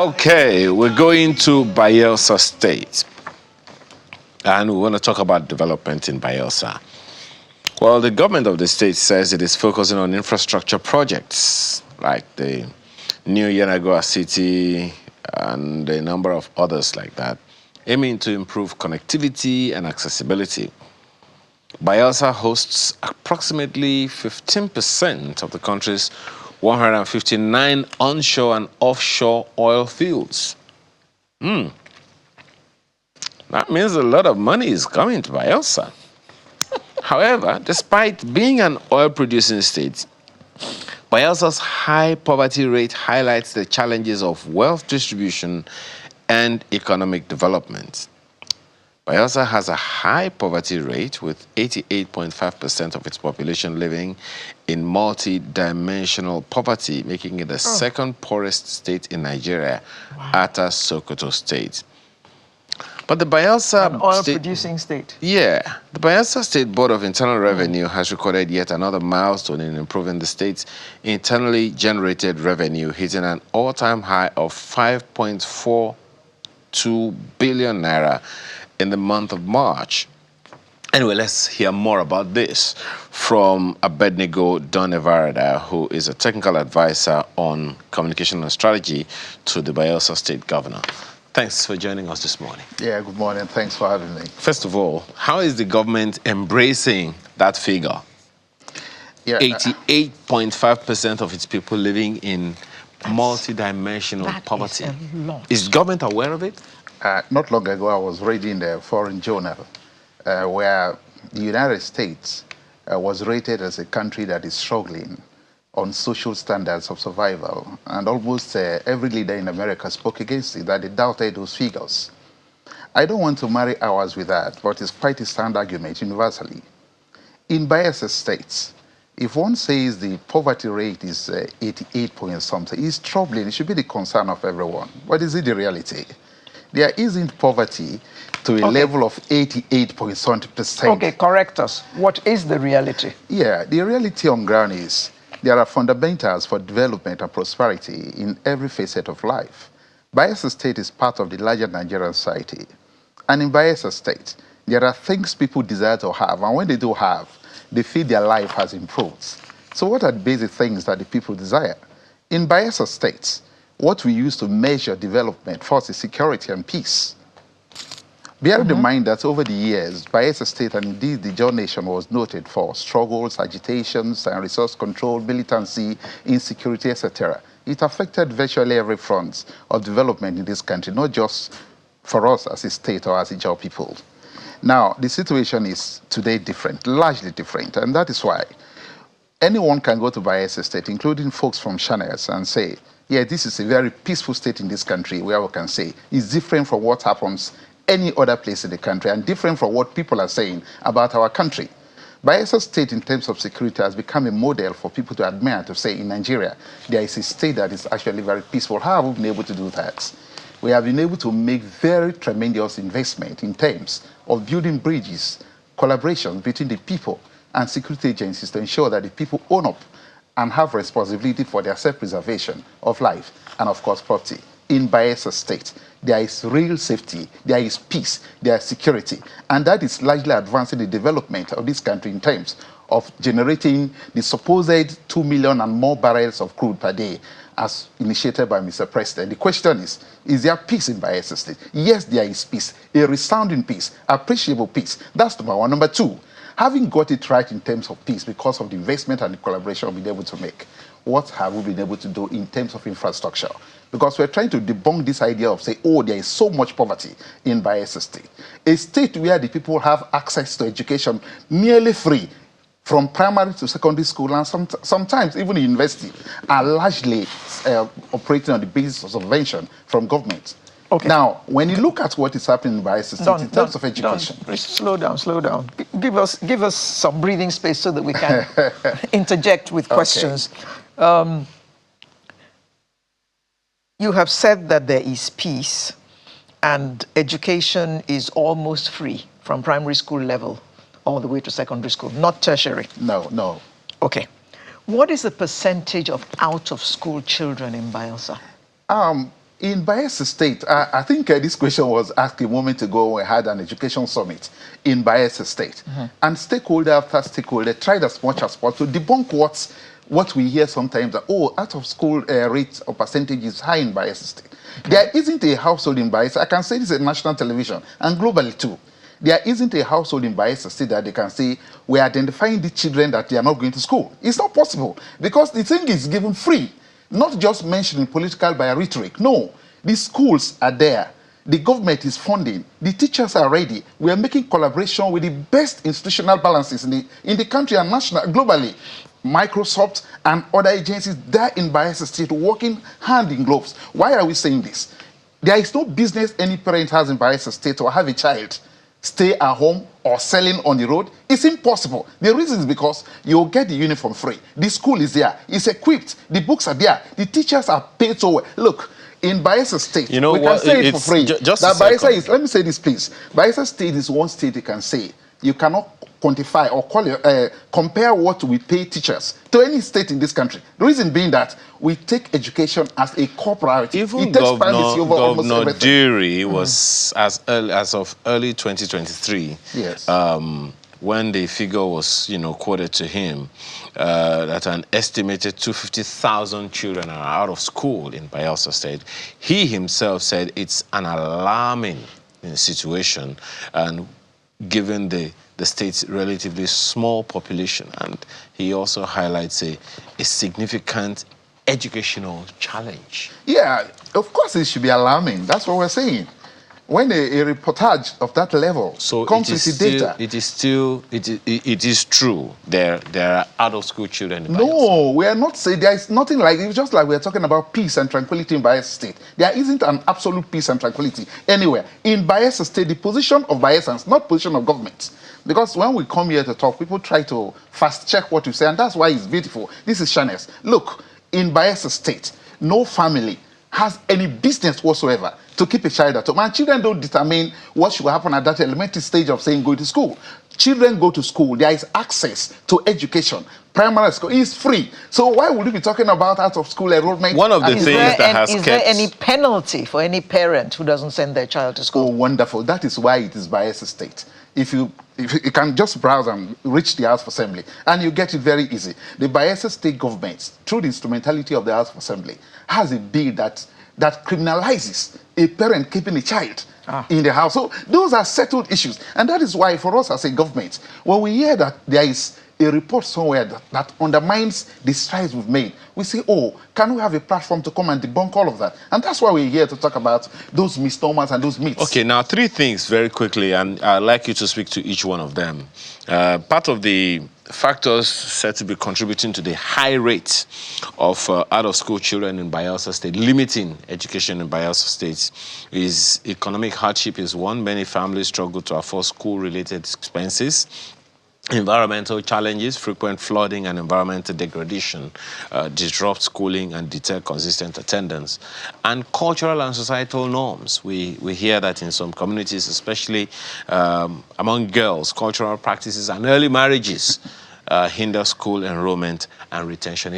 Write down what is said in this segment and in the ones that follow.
Okay, we're going to Bayelsa State. And we want to talk about development in Bayelsa. Well, the government of the state says it is focusing on infrastructure projects like the new Yenagoa City and a number of others like that, aiming to improve connectivity and accessibility. Bayelsa hosts approximately 15% of the country's 159 onshore and offshore oil fields. That means a lot of money is coming to Bayelsa. However, despite being an oil-producing state, Bayelsa's high poverty rate highlights the challenges of wealth distribution and economic development. Bayelsa has a high poverty rate with 88.5% of its population living in multi-dimensional poverty, making it the second poorest state in Nigeria after Sokoto State. But the Bayelsa an oil-producing state. Yeah. The Bayelsa State Board of Internal Revenue has recorded yet another milestone in improving the state's internally generated revenue, hitting an all-time high of 5.42 billion naira in the month of March. Anyway, let's hear more about this from Abednego Donevarada, who is a technical advisor on communication and strategy to the Bayelsa State Governor. Thanks for joining us this morning. Yeah, good morning. Thanks for having me. First of all, how is the government embracing that figure? Yeah, 88.5% of its people living in multi-dimensional poverty. Is government aware of it? Not long ago, I was reading the foreign journal where the United States was rated as a country that is struggling on social standards of survival. And almost every leader in America spoke against it, that they doubted those figures. I don't want to marry ours with that, but it's quite a sound argument universally. In Bayelsa State, if one says the poverty rate is 88 point something, it's troubling. It should be the concern of everyone. What is it the reality? There isn't poverty to a level of 88.something%. Okay, correct us. What is the reality? Yeah, the reality on ground is there are fundamentals for development and prosperity in every facet of life. Bayelsa State is part of the larger Nigerian society. And in Bayelsa State, there are things people desire to have, and when they do have, they feel their life has improved. So what are the basic things that the people desire? In Bayelsa State, what we use to measure development first is security and peace. Bear in mind that over the years, Bayelsa State and indeed the John Nation was noted for struggles, agitations, and resource control, militancy, insecurity, etc. It affected virtually every front of development in this country, not just for us as a state or as a Jaw people. Now, the situation is today different, largely different, and that is why anyone can go to Bayelsa State, including folks from Channels, and say, yeah, this is a very peaceful state in this country where we can say it's different from what happens any other place in the country and different from what people are saying about our country. Bayelsa State, in terms of security, has become a model for people to admire, to say in Nigeria, there is a state that is actually very peaceful. How have we been able to do that? We have been able to make very tremendous investment in terms of building bridges, collaboration between the people and security agencies to ensure that the people own up and have responsibility for their self-preservation of life and, of course, property. In Bayelsa State, there is real safety, there is peace, there is security, and that is largely advancing the development of this country in terms of generating the supposed 2 million and more barrels of crude per day as initiated by Mr. President. The question is there peace in Bayelsa State? Yes, there is peace, a resounding peace, appreciable peace. That's number one. Number two, having got it right in terms of peace because of the investment and the collaboration we've been able to make, what have we been able to do in terms of infrastructure? Because we're trying to debunk this idea of say, oh, there is so much poverty in Bayelsa State. A state where the people have access to education nearly free, from primary to secondary school, and sometimes even university, are largely operating on the basis of subvention from government. Okay. Now, when you look at what is happening in Bayelsa State in terms of education... Slow down, slow down. Give us some breathing space so that we can interject with questions. You have said that there is peace and education is almost free from primary school level all the way to secondary school, not tertiary. No. Okay. What is the percentage of out-of-school children in Bayelsa? In Bayelsa State, I think this question was asked a moment ago when we had an education summit in Bayelsa State. And stakeholder after stakeholder tried as much as possible to debunk what we hear sometimes, that, oh, out-of-school rates or percentage is high in Bayelsa State. There isn't a household in Bayelsa, I can say this at national television, and globally too. There isn't a household in Bayelsa State that they can say, we're identifying the children that they are not going to school. It's not possible, because the thing is given free. Not just mentioning political by rhetoric. No, the schools are there. The government is funding. The teachers are ready. We are making collaboration with the best institutional balances in the country and globally. Microsoft and other agencies there in Bayelsa State working hand in gloves. Why are we saying this? There is no business any parent has in Bayelsa State or have a child stay at home or selling on the road. It's impossible. The reason is because you'll get the uniform free. The school is there. It's equipped. The books are there. The teachers are paid so well. Look, in Bayelsa State, we can say it for free. That Bayelsa is, let me say this, please. Bayelsa State is one state you can say you cannot quantify or compare what we pay teachers to any state in this country. The reason being that we take education as a core priority. Even it takes primacy over almost Governor everything. Deary was as of early 2023. Yes. When the figure was, quoted to him, that an estimated 250,000 children are out of school in Bayelsa State, he himself said it's an alarming situation, and given the state's relatively small population, and he also highlights a significant educational challenge. Yeah, of course it should be alarming. That's what we're saying. When a reportage of that level comes with the data. It is true. There are out-of-school children in Bayelsa. No, we are not saying there is nothing like it. Just like we are talking about peace and tranquility in Bayelsa State. There isn't an absolute peace and tranquility anywhere. In Bayelsa State, the position of Bayelsans, not position of government. Because when we come here to talk, people try to fast-check what you say, and that's why it's beautiful. This is Shanes. Look, in Bayelsa State, no family has any business whatsoever to keep a child at home. And children don't determine what should happen at that elementary stage of saying go to school. Children go to school. There is access to education. Primary school is free. So why would we be talking about out-of-school enrollment? One of the things that has kept... Is there any penalty for any parent who doesn't send their child to school? Oh, wonderful. That is why it is Bayelsa State. If you can just browse and reach the House of Assembly, and you get it very easy. The Bayelsa State government, through the instrumentality of the House of Assembly, has a bill that criminalizes a parent keeping a child in the house. So those are settled issues. And that is why for us as a government, when we hear that there is a report somewhere that undermines the strides we've made, we say, oh, can we have a platform to come and debunk all of that? And that's why we're here to talk about those misnomers and those myths. Okay, now 3 things very quickly, and I'd like you to speak to each one of them. Part of the factors said to be contributing to the high rate of out-of-school children in Bayelsa State, limiting education in Bayelsa State, is economic hardship is one. Many families struggle to afford school-related expenses. Environmental challenges, frequent flooding and environmental degradation disrupt schooling and deter consistent attendance. And cultural and societal norms. We hear that in some communities, especially among girls, cultural practices and early marriages hinder school enrollment and retention.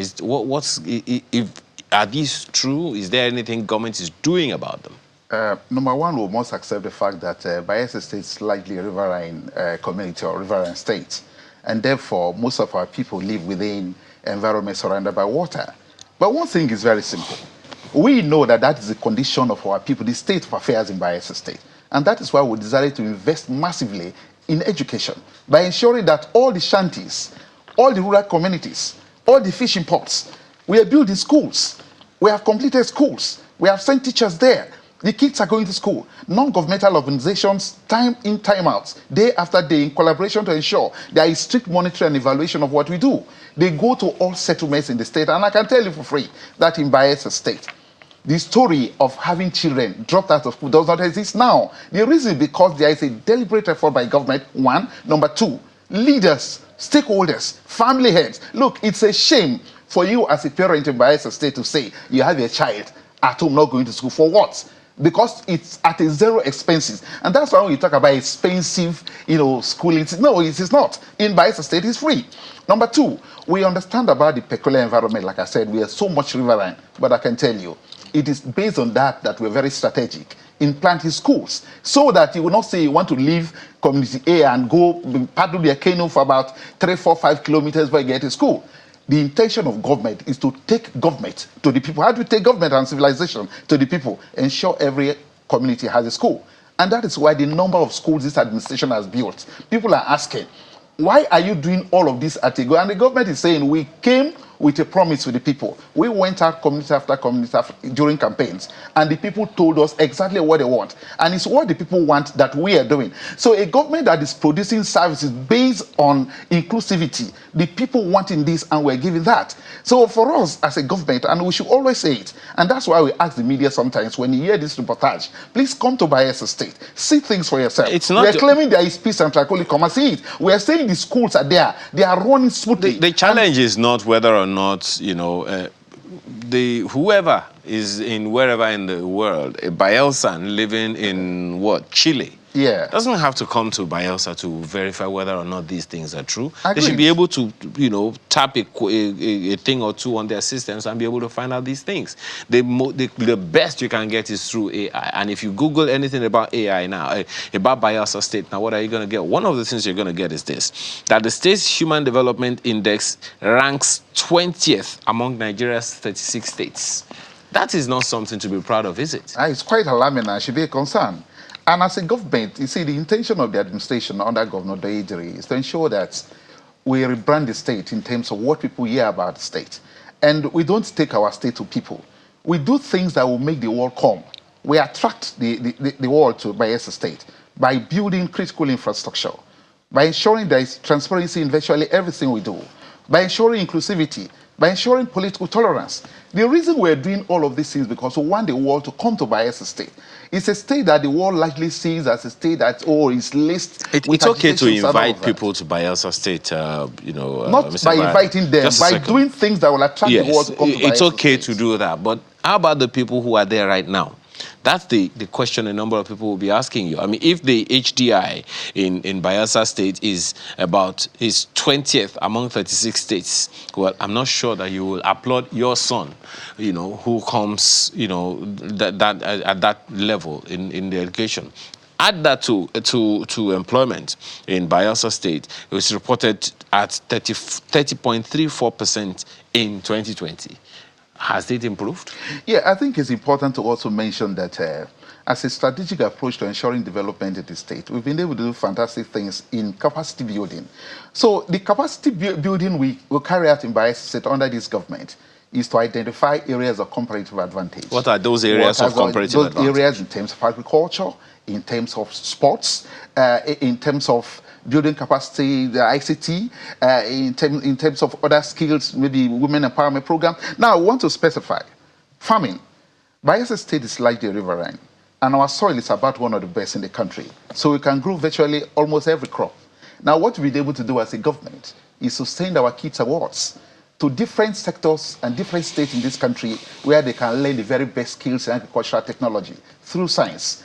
Are these true? Is there anything government is doing about them? Number one, we must accept the fact that Bayelsa State is likely a riverine community or riverine state. And therefore, most of our people live within environments surrounded by water. But one thing is very simple. We know that is the condition of our people, the state of affairs in Bayelsa State. And that is why we decided to invest massively in education by ensuring that all the shanties, all the rural communities, all the fishing ports, we are building schools. We have completed schools. We have sent teachers there. The kids are going to school. Non-governmental organizations, time in, time out, day after day, in collaboration to ensure there is strict monitoring and evaluation of what we do. They go to all settlements in the state, and I can tell you for free that in Bayelsa State, the story of having children dropped out of school does not exist now. The reason is because there is a deliberate effort by government, one. Number two, leaders, stakeholders, family heads. Look, it's a shame for you as a parent in Bayelsa State to say you have a child at home not going to school. For what? Because it's at a zero expenses. And that's why when you talk about expensive, schooling, no, it is not. In Bayelsa State, it's free. Number two, we understand about the peculiar environment. Like I said, we are so much riverine. But I can tell you, it is based on that we're very strategic in planting schools, so that you will not say you want to leave community A and go paddle their canoe for about 3, 4, 5 kilometers before you get to school. The intention of government is to take government to the people. How do you take government and civilization to the people? Ensure every community has a school. And that is why the number of schools this administration has built. People are asking, why are you doing all of this at a go? And the government is saying, we came with a promise to the people. We went out community after community during campaigns, and the people told us exactly what they want. And it's what the people want that we are doing. So a government that is producing services based on inclusivity, the people wanting this, and we're giving that. So for us as a government, and we should always say it, and that's why we ask the media sometimes, when you hear this reportage, please come to Bayelsa State. See things for yourself. It's not we're claiming there is peace and tranquility. Come and see it. We're saying the schools are there. They are running smoothly. The challenge is not whether or not, whoever is in wherever in the world, a Bayelsan living in Chile, doesn't have to come to Bayelsa to verify whether or not these things are true. Agreed. They should be able to, tap a thing or two on their systems and be able to find out these things. The best you can get is through AI. And if you Google anything about AI now, about Bayelsa State, now what are you going to get? One of the things you're going to get is this, that the state's Human Development Index ranks 20th among Nigeria's 36 states. That is not something to be proud of, is it? It's quite alarming and should be a concern. And as a government, you see, the intention of the administration under Governor Aide is to ensure that we rebrand the state in terms of what people hear about the state. And we don't take our state to people. We do things that will make the world come. We attract the world to Bayelsa State by building critical infrastructure, by ensuring there is transparency in virtually everything we do, by ensuring inclusivity, by ensuring political tolerance. The reason we're doing all of these things is because we want the world to come to Bayelsa State. It's a state that the world likely sees as a state that, is laced. It's okay to invite people to Bayelsa State, Not Mr. by inviting them, by doing things that will attract the world to come to Bayelsa State. It's okay to do that, but how about the people who are there right now? That's the question a number of people will be asking you. I mean, if the HDI in Bayelsa State is 20th among 36 states, well, I'm not sure that you will applaud your son, who comes, at that level in the education. Add that to employment in Bayelsa State. It was reported at 30.34% in 2020. Has it improved? Yeah, I think it's important to also mention that as a strategic approach to ensuring development in the state, we've been able to do fantastic things in capacity building. So the capacity building we will carry out in Bayelsa State under this government is to identify areas of comparative advantage. What are those areas of comparative advantage? Those areas in terms of agriculture, in terms of sports, in terms of building capacity, the ICT, in terms of other skills, maybe women empowerment program. Now, I want to specify farming. Bayelsa State is largely riverine, and our soil is about one of the best in the country. So we can grow virtually almost every crop. Now, what we've been able to do as a government is to send our kids awards to different sectors and different states in this country where they can learn the very best skills in agricultural technology through science.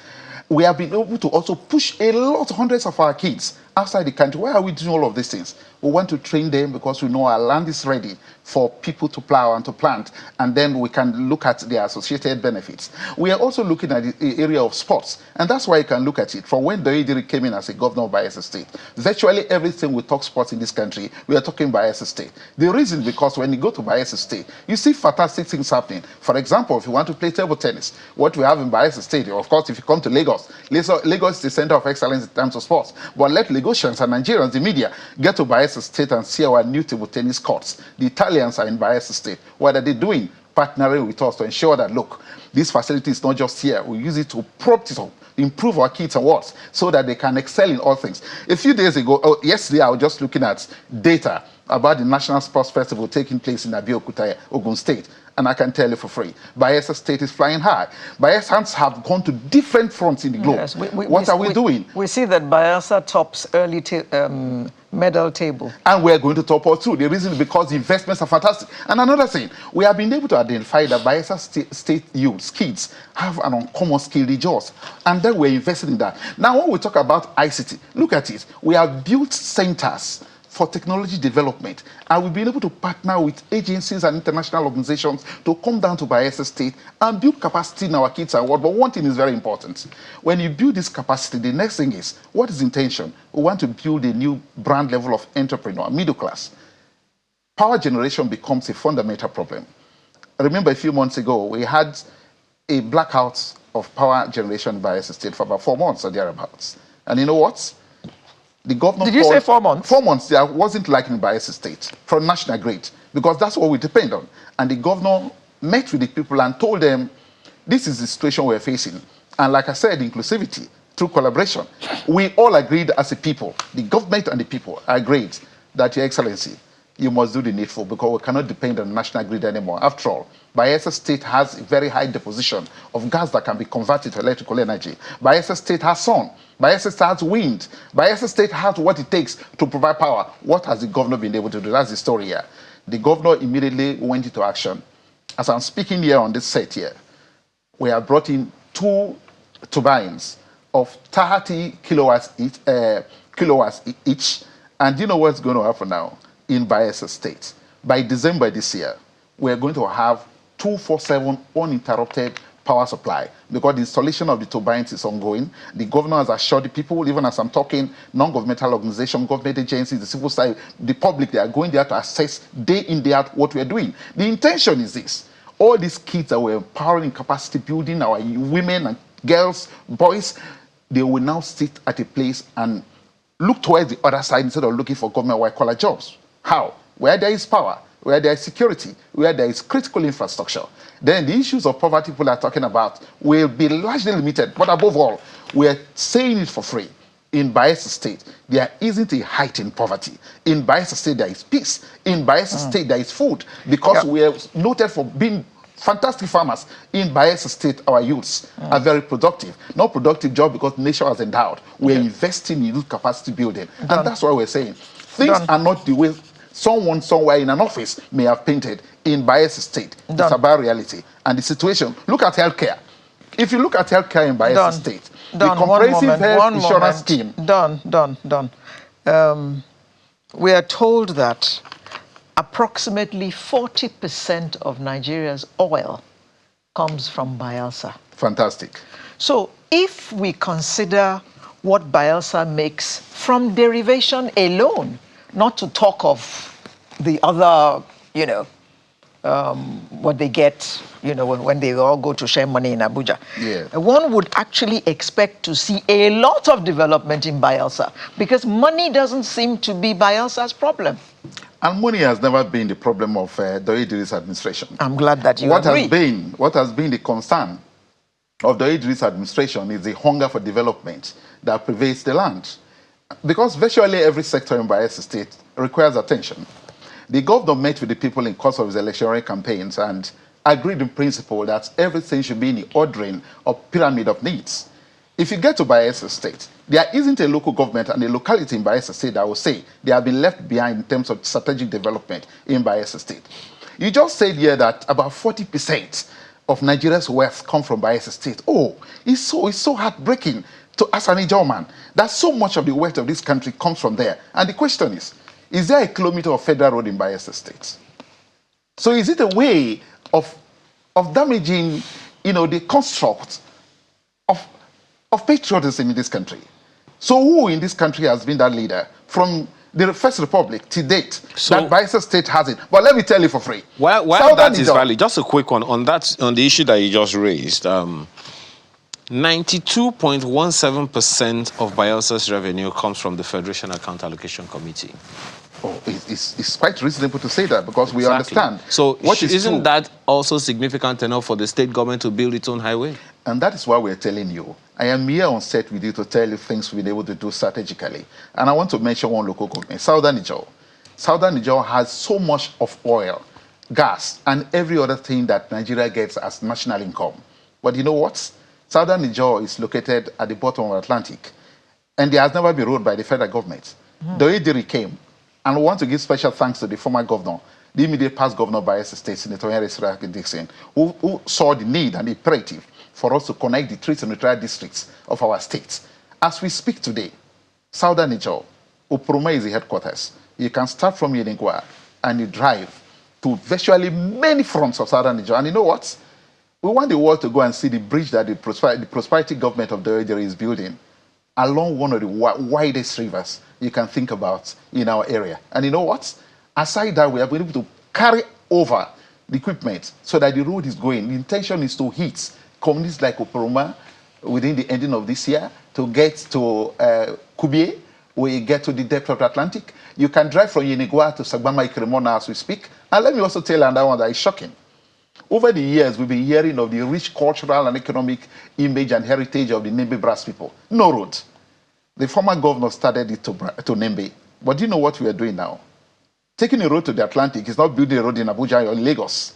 We have been able to also push hundreds of our kids outside the country. Why are we doing all of these things? We want to train them because we know our land is ready for people to plow and to plant, and then we can look at the associated benefits. We are also looking at the area of sports, and that's why you can look at it. From when Aide came in as a governor of Bayelsa State, virtually everything we talk sports in this country, we are talking Bayelsa State. The reason, because when you go to Bayelsa State, you see fantastic things happening. For example, if you want to play table tennis, what we have in Bayelsa State, of course, if you come to Lagos, Lagos is the center of excellence in terms of sports. But let Lagosians and Nigerians, the media, get to Bayelsa State and see our new table tennis courts. The Italians are in Bayelsa State. What are they doing? Partnering with us to ensure that, look, this facility is not just here. We use it to prop it up, improve our kids' awards so that they can excel in all things. A few days ago, yesterday, I was just looking at data about the National Sports Festival taking place in Abeokuta, Ogun State. And I can tell you for free, Bayelsa State is flying high. Bayelsans have gone to different fronts in the globe. Yes, what are we doing? We see that Bayelsa tops early medal table. And we're going to top all too. The reason is because the investments are fantastic. And another thing, we have been able to identify that Bayelsa State youths, kids, have an uncommon skill resource. And then we're investing in that. Now, when we talk about ICT, look at it. We have built centers for technology development. And we've been able to partner with agencies and international organizations to come down to Bayelsa State and build capacity in our kids and world. But one thing is very important. When you build this capacity, the next thing is, what is the intention? We want to build a new brand level of entrepreneur, middle class. Power generation becomes a fundamental problem. I remember a few months ago, we had a blackout of power generation in Bayelsa State for about 4 months or thereabouts. And you know what? The governor Did you say 4 months? 4 months. There wasn't like in Bayelsa State from national grid, because that's what we depend on. And the governor met with the people and told them, this is the situation we're facing. And like I said, inclusivity through collaboration. We all agreed as a people, the government and the people agreed that, Your Excellency, you must do the needful, because we cannot depend on the national grid anymore. After all, Bayelsa State has a very high deposition of gas that can be converted to electrical energy. Bayelsa State has sun. Bayelsa State has wind. Bayelsa State has what it takes to provide power. What has the governor been able to do? That's the story here. The governor immediately went into action. As I'm speaking here on this set here, we have brought in 2 turbines of 30 kilowatts each. And you know what's going to happen now in Bayelsa State? By December this year, we're going to have 24/7 uninterrupted power supply, because the installation of the turbines is ongoing. The governor has assured the people, even as I'm talking, non-governmental organizations, government agencies, the civil society, the public, they are going there to assess day in, day out what we're doing. The intention is this: all these kids that we're empowering in capacity building, our women and girls, boys, they will now sit at a place and look towards the other side instead of looking for government white-collar jobs. How? Where there is power, where there is security, where there is critical infrastructure, then the issues of poverty people are talking about will be largely limited. But above all, we're saying it for free. In Bayelsa State, there isn't a height in poverty. In Bayelsa State, there is peace. In Bayelsa State, there is food, because we are noted for being fantastic farmers. In Bayelsa State, our youths are very productive. Not productive job because nature has endowed. We're investing in youth capacity building. And that's why we're saying things are not the way someone somewhere in an office may have painted. In Bayelsa State, it's about reality and the situation. Look at healthcare. If you look at healthcare in Bayelsa State, the comprehensive health insurance scheme. We are told that approximately 40% of Nigeria's oil comes from Bayelsa. Fantastic. So if we consider what Bayelsa makes from derivation alone, not to talk of the other, what they get, when they all go to share money in Abuja. Yeah. One would actually expect to see a lot of development in Bayelsa, because money doesn't seem to be Bayelsa's problem. And money has never been the problem of the Idris administration. I'm glad that you agree. What has been the concern of the Idris administration is the hunger for development that pervades the land. Because virtually every sector in Bayelsa State requires attention. The governor met with the people in course of his electionary campaigns and agreed in principle that everything should be in the ordering of pyramid of needs. If you get to Bayelsa State, there isn't a local government and a locality in Bayelsa State that will say they have been left behind in terms of strategic development in Bayelsa State. You just said here that about 40% of Nigeria's wealth come from Bayelsa State. Oh, it's so heartbreaking as an Ijaw that so much of the wealth of this country comes from there. And the question is there a kilometer of federal road in Bayelsa State? So is it a way of damaging, the construct of patriotism in this country? So who in this country has been that leader from the First Republic to date that Bayelsa State has it? But let me tell you for free. While that is valid, just a quick one on the issue that you just raised. 92.17% of Bayelsa's revenue comes from the Federation Account Allocation Committee. Oh, it's quite reasonable to say that, because we understand. So isn't that also significant enough for the state government to build its own highway? And that is why we're telling you. I am here on set with you to tell you things we've been able to do strategically. And I want to mention one local government, Southern Ijaw. Southern Ijaw has so much of oil, gas, and every other thing that Nigeria gets as national income. But you know what? Southern Ijaw is located at the bottom of the Atlantic. And there has never been ruled by the federal government. The Aide came. And we want to give special thanks to the former governor, the immediate past governor of Bayelsa State, Senator Henry Dixon, who saw the need and the imperative for us to connect the 3 senatorial districts of our state. As we speak today, Southern Ijaw, Upruma is the headquarters. You can start from Yenigua and you drive to virtually many fronts of southern Nigeria. And you know what? We want the world to go and see the bridge that the prosperity government of the Aide is building along one of the widest rivers you can think about in our area. And you know what? Aside that, we are able to carry over the equipment so that the road is going. The intention is to hit communities like Oporoma within the ending of this year, to get to Kubie, where you get to the depth of the Atlantic. You can drive from Yenigua to Sagbama Ikiremona as we speak. And let me also tell you another one that is shocking. Over the years, we've been hearing of the rich cultural and economic image and heritage of the Nembe Brass people. No road. The former governor started it to Nembe. But do you know what we are doing now? Taking a road to the Atlantic is not building a road in Abuja or in Lagos.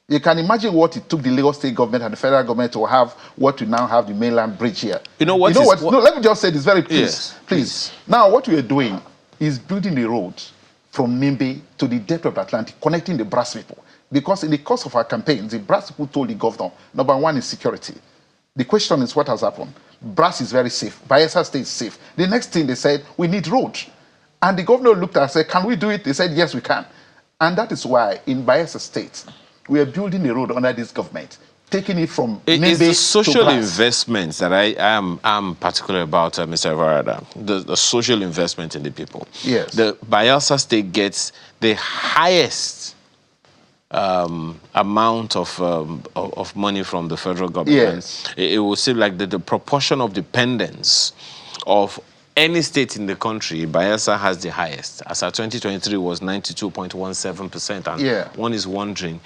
You can imagine what it took the Lagos state government and the federal government to have what we now have, the mainland bridge here. You know what? No, let me just say this very please. Yes, please. Now, what we are doing is building a road from Nembe to the depth of the Atlantic, connecting the Brass people. Because in the course of our campaign, the Brass people told the governor, number one is security. The question is what has happened. Brass is very safe. Bayelsa State is safe. The next thing they said, we need road. And the governor looked at us and said, can we do it? They said, yes, we can. And that is why in Bayelsa State, we are building a road under this government, taking it from Nembe It's the social to Brass. investments that I am particular about, Mr. Varada. The social investment in the people. Yes. The Bayelsa State gets the highest amount of money from the federal government. Yes. It will seem like the proportion of dependence of any state in the country, Bayelsa has the highest. As our 2023 was 92.17%. And one is wondering,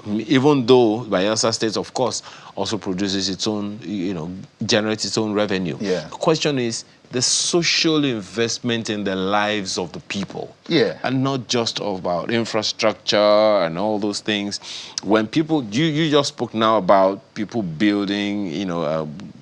even though Bayelsa State, of course, also produces its own, generates its own revenue. Yeah. The question is the social investment in the lives of the people. Yeah. And not just about infrastructure and all those things. When people, you just spoke now about people building,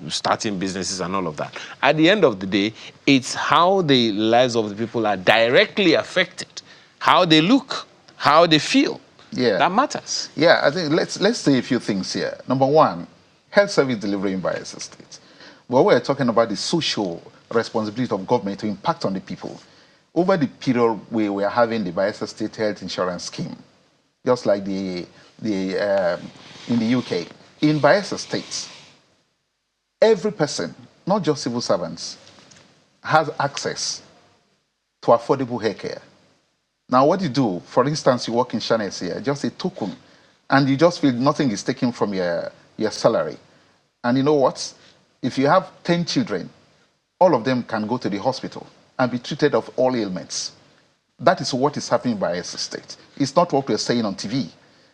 starting businesses and all of that. At the end of the day, it's how the lives of the people are directly affected. How they look, how they feel. Yeah. That matters. Yeah, I think let's say a few things here. Number one, health service delivery in Bayelsa State. Well, we're talking about the social responsibility of government to impact on the people. Over the period we were having the Bayelsa State Health Insurance Scheme, just like in the UK, in Bayelsa State, every person, not just civil servants, has access to affordable healthcare. Now, what you do, for instance, you work in Shanes here, just a token, and you just feel nothing is taken from your salary. And you know what? If you have 10 children, all of them can go to the hospital and be treated of all ailments. That is what is happening by Bayelsa State. It's not what we're saying on TV.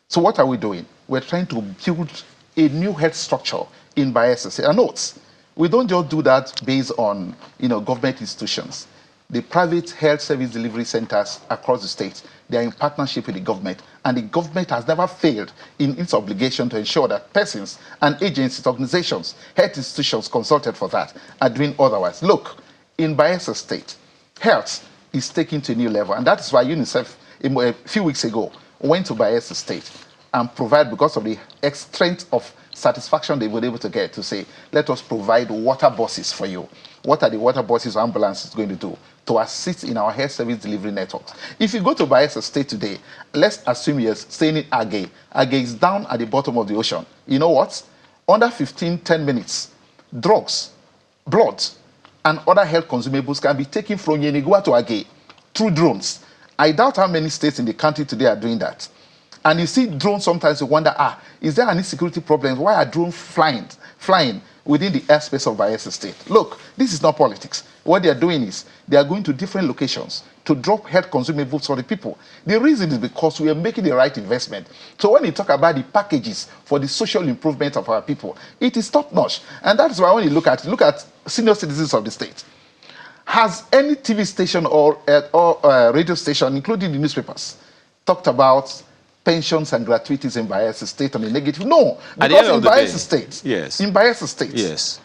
So what are we doing? We're trying to build a new health structure in Bayelsa State. And note, we don't just do that based on government institutions. The private health service delivery centers across the state, they are in partnership with the government, and the government has never failed in its obligation to ensure that persons and agencies, organizations, health institutions consulted for that are doing otherwise. Look, in Bayelsa State, health is taken to a new level, and that is why UNICEF, a few weeks ago, went to Bayelsa State and provide, because of the strength of satisfaction they were able to get, to say, let us provide water buses for you. What are the water buses or ambulances going to do? To assist in our health service delivery networks. If you go to Bayelsa State today, let's assume you're staying in Aide. Aide is down at the bottom of the ocean. You know what? Under 10 minutes, drugs, blood, and other health consumables can be taken from Yenigua to Aide through drones. I doubt how many states in the country today are doing that. And you see drones, sometimes you wonder, is there any security problems? Why are drones flying within the airspace of Bayelsa State? Look, this is not politics. What they are doing is they are going to different locations to drop health consumables for the people. The reason is because we are making the right investment. So when you talk about the packages for the social improvement of our people, it is top-notch. And that is why when you look at senior citizens of the state, has any TV station or radio station, including the newspapers, talked about pensions and gratuities in Bayelsa State on the negative? No, because in Bayelsa State,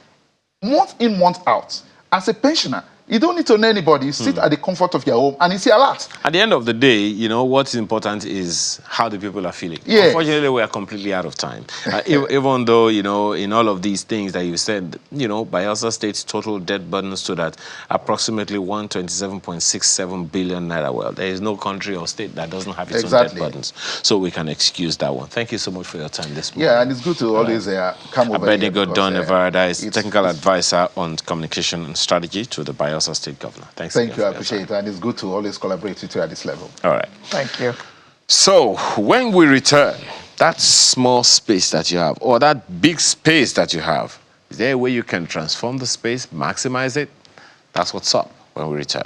month in, month out, as a pensioner, You don't need to know anybody. You sit at the comfort of your home and you see a lot. At the end of the day, you know, what's important is how the people are feeling. Yes. Unfortunately, we are completely out of time. Even though, you know, in all of these things that you said, you know, Bayelsa State's total debt burden stood at approximately 127.67 billion naira. Well, there is no country or state that doesn't have its own debt burdens. So we can excuse that one. Thank you so much for your time this morning. Yeah, and it's good to always come over here. Aide Don Everada is technical advisor on communication and strategy to the Bayelsa State Governor. Thank you, I appreciate it. And it's good to always collaborate with you at this level. All right. Thank you. So when we return, that small space that you have, or that big space that you have, is there a way you can transform the space, maximize it? That's what's up when we return.